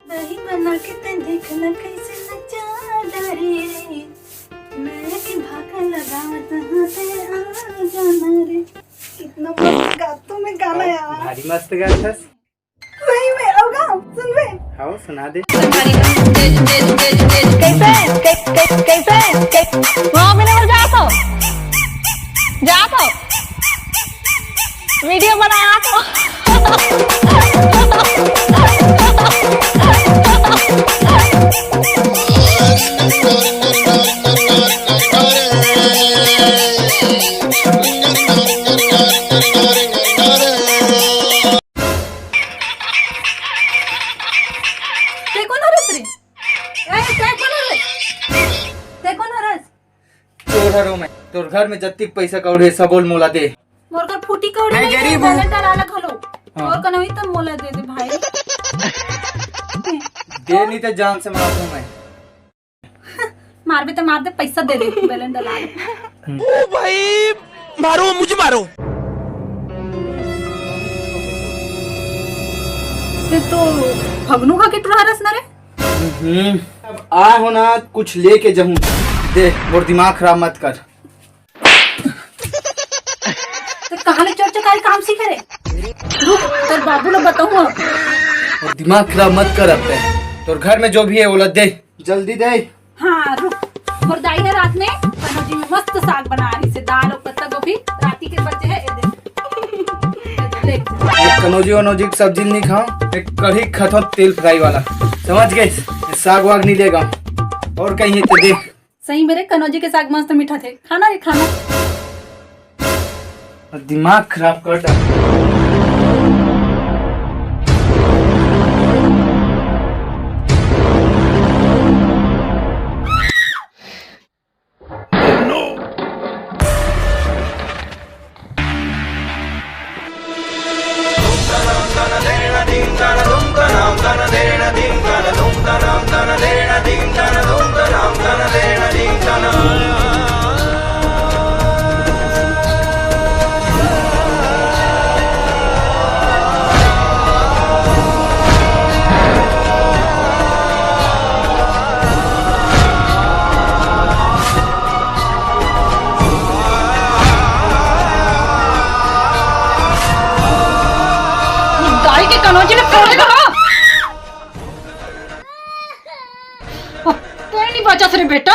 दही बना के ते देखना कैसे नचा डारे रे, मैं के भागा लगावत हाथे आ जाना रे। कितना मस्त गाता मैं गाना यार। भारी मस्त गाता है। वही में अब गाओ सुन बे। हाँ सुना दे। कैसे वहाँ भी नहीं जा तो वीडियो बनाया तो तोर घर में जत्ती पैसा कौड़े सब बोल मोला दे। मोर का फूटी कौड़ी नहीं गरीब है, बैलेंस डाला खलो। और का नहीं तो मोला दे दे भाई। दे नहीं तो जान से मार दूं मैं। मार भी तो मार दे, पैसा दे दे, बैलेंस डाला ले। ओ भाई मारो मुझे मारो। ते तो भगनू का कितना रस ना रे। अब आ होना कुछ लेके जाऊं। दे मोर दिमाग खराब मत कर। तो कहाँ ले चोर चकारी काम सीखे रे। रुक तेरे बाबू ने बताऊँ। और दिमाग खराब मत कर अब पे। तोर घर में जो भी है वो दे जल्दी दे। हाँ रुक। और दाई है रात में कनौजी में मस्त साग बना रही से, दाल और पत्ता गोभी राती के बच्चे है दे। एक कनौजी वनौजी की सब्जी नहीं खाओ, एक कढ़ी खतो तेल फ्राई वाला, समझ गए। साग वाग नहीं लेगा और कहीं तो देख। सही मेरे कनौजी के साग मस्त मीठा थे, खाना रे खाना। दिमाग खराब कर डाल। कनौजी ने फोड़ दिया। कोई नहीं बचा रे बेटा।